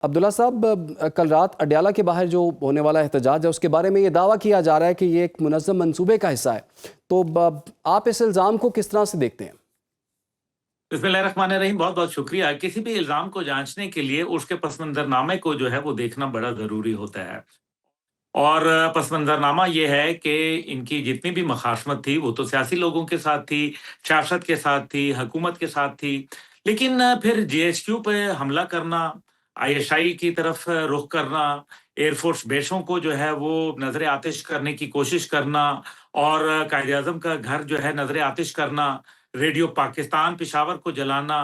अब्दुल्ला साहब, कल रात अडयाला के बाहर जो होने वाला एहतजाज है उसके बारे में ये दावा किया जा रहा है कि ये एक मुनज़्ज़म मंसूबे का हिस्सा है। तो आप इस इल्ज़ाम को किस तरह से देखते हैं? बिस्मिल्लाहिर्रहमानिर्रहीम। बहुत बहुत शुक्रिया। किसी भी इल्ज़ाम को जांचने के लिए उसके पस मंज़रनामे को जो है वो देखना बड़ा ज़रूरी होता है। और पस मंज़रनामा ये है कि इनकी जितनी भी मखासमत थी वो तो सियासी लोगों के साथ थी, सियासत के साथ थी, हुकूमत के साथ थी। लेकिन फिर जीएचक्यू पे हमला करना, आईएसआई की तरफ रुख करना, एयरफोर्स बेसों को जो है वो नज़र आतिश करने की कोशिश करना और कायद-ए-आज़म का घर जो है नज़र आतिश करना, रेडियो पाकिस्तान पेशावर को जलाना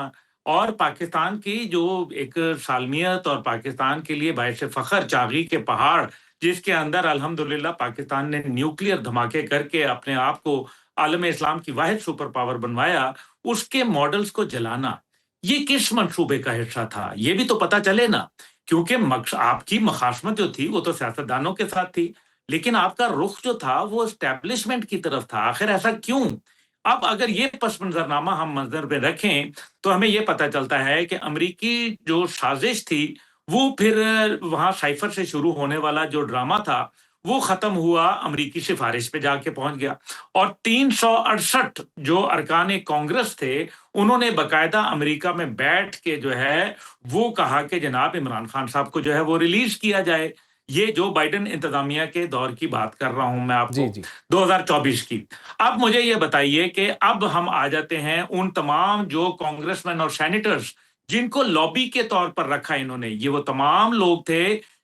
और पाकिस्तान की जो एक सालमियत और पाकिस्तान के लिए बाइश फ़ख्र चागी के पहाड़, जिसके अंदर अल्हम्दुलिल्लाह पाकिस्तान ने न्यूक्लियर धमाके करके अपने आप को आलम इस्लाम की वाहिद सुपर पावर बनवाया, उसके मॉडल्स को जलाना, ये किस मंसूबे का हिस्सा था? ये भी तो पता चले ना, क्योंकि मक्स आपकी मखासमत जो थी, वो तो सियासतदानों के साथ थी, लेकिन आपका रुख जो था, वो एस्टेब्लिशमेंट की तरफ था। आखिर ऐसा क्यों? अब अगर ये पस मंज़रनामा हम नज़र में रखें, तो हमें ये पता चलता है कि अमरीकी जो साज़िश थी, वो फिर वहाँ साइफ़र से शुरू होने वाला जो ड्रामा था, वो ख़त्म हुआ अमरीकी सिफ़ारिश पे जाके पहुँच गया और 368 जो अरकान कांग्रेस थे, उन्होंने बाकायदा अमेरिका में बैठ के जो है, वो कहा कि जनाब इमरान खान साहब को जो है वो रिलीज़ किया जाए। ये जो बाइडेन इंतज़ामिया के दौर की बात कर रहा हूँ मैं जी, आपको, जी। 2024 की। अब मुझे ये बताइए कि अब हम आ जाते हैं उन तमाम जो कांग्रेसमैन और सेनेटर्स जिनको लॉबी के तौर पर रखा इन्होंने, ये वो तमाम लोग थे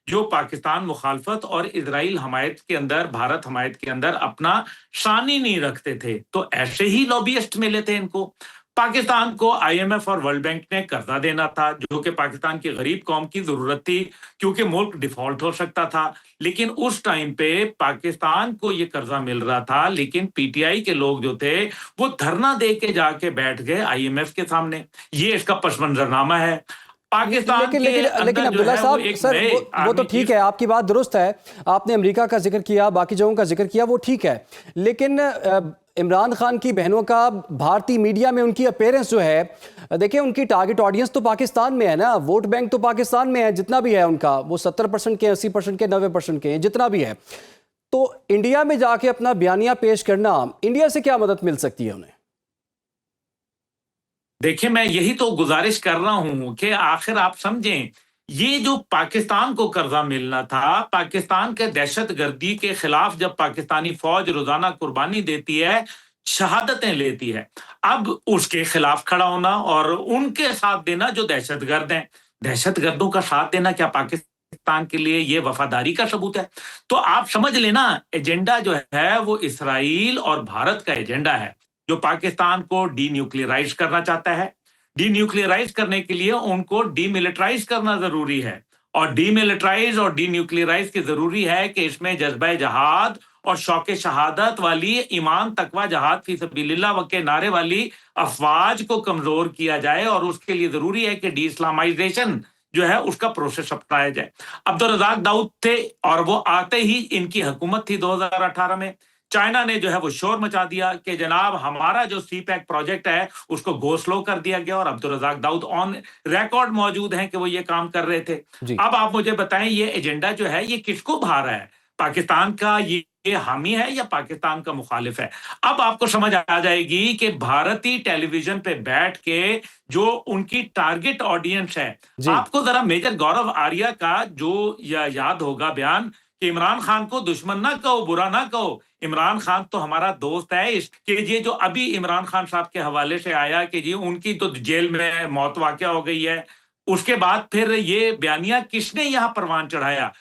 जो पाकिस्तान मुखालफत और इज़राइल हमायत के अंदर, भारत हमायत के अंदर अपना शानी नहीं रखते थे। तो ऐसे ही लॉबियिस्ट मिले थे इनको। पाकिस्तान को आईएमएफ और वर्ल्ड बैंक ने कर्जा देना था, जो कि पाकिस्तान की गरीब कौम की ज़रूरत थी, क्योंकि मुल्क डिफ़ॉल्ट हो सकता था। लेकिन उस टाइम पे पाकिस्तान को ये कर्जा मिल रहा था, लेकिन पीटीआई के लोग जो थे, वो धरना दे के जाके बैठ गए आईएमएफ के सामने। ये इसका पस मंज़रनामा है। पाकिस्तान लेकिन के लेकिन लेकिन अंदर जो अब्दुल्ला है वो साहब, एक सर, नए वो तो आर्मी ठीक चीफ है, आपकी बात दुरुस्त है। आपने अमेरिका का जिक्र किया, बाकी जगहों का जिक्र किया, वो ठीक है। लेकिन इमरान खान की बहनों का भारतीय मीडिया में उनकी अपीयरेंस जो है, देखिए उनकी टारगेट ऑडियंस तो पाकिस्तान में है ना, वोट बैंक तो पाकिस्तान में है, जितना भी है उनका, वो 70% के, 80% के, 90% के, जितना भी है। तो इंडिया में जाके अपना बयानिया पेश करना, इंडिया से क्या मदद मिल सकती है उन्हें? देखिए, मैं यही तो गुज़ारिश कर रहा हूँ कि आखिर आप समझें, ये जो पाकिस्तान को कर्ज़ा मिलना था, पाकिस्तान के दहशतगर्दी के खिलाफ जब पाकिस्तानी फ़ौज रोज़ाना कुर्बानी देती है, शहादतें लेती है, अब उसके खिलाफ खड़ा होना और उनके साथ देना जो दहशतगर्द हैं, दहशतगर्दों का साथ देना क्या पाकिस्तान के लिए ये वफ़ादारी का सबूत है? तो आप समझ लें ना, एजेंडा जो है वो इसराइल और भारत का एजेंडा है। जो पाकिस्तान को डीन्यूक्लियराइज़ करना चाहता है। डीन्यूक्लियराइज़ करने के लिए उनको डीमिलिटराइज़ करना ज़रूरी है और डीमिलिटराइज़ और डीन्यूक्लियराइज़ की ज़रूरी है कि इसमें जज़्बा जहाद और शौक़ शहादत वाली ईमान तकवा जहाद फ़ी सबिलिल्लाह व के नारे वाली अफ़वाज को कमज़ोर किया जाए और उसके लिए ज़रूरी है कि डी-इस्लामाइज़ेशन जो है उसका प्रोसेस अपनाया जाए। अब्दुल रज़ाक दाऊद थे और वो आते ही इनकी हुकूमत थी 2018 में। चाइना ने जो है वो शोर मचा दिया कि जनाब हमारा जो सी पैक प्रोजेक्ट है उसको गो स्लो कर दिया गया और अब्दुल रज़ाक दाऊद ऑन रिकॉर्ड मौजूद हैं कि वो ये काम कर रहे थे। जी। अब आप मुझे बताएं ये एजेंडा जो है ये किसको भा रहा है? पाकिस्तान का ये हामी है या पाकिस्तान का मुखालिफ है? अब आपको समझ आ जाएगी कि भारतीय टेलीविजन पे बैठ के जो उनकी टारगेट ऑडियंस है, जी। आपको जरा मेजर गौरव आर्या का जो याद होगा बयान कि इमरान खान को दुश्मन ना कहो, बुरा ना कहो, इमरान खान तो हमारा दोस्त है। इसके ये जो अभी इमरान खान साहब के हवाले से आया कि जी उनकी तो जेल में मौत वाक़या हो गई है। उसके बाद फिर ये बयानिया किसने यहाँ परवान चढ़ाया?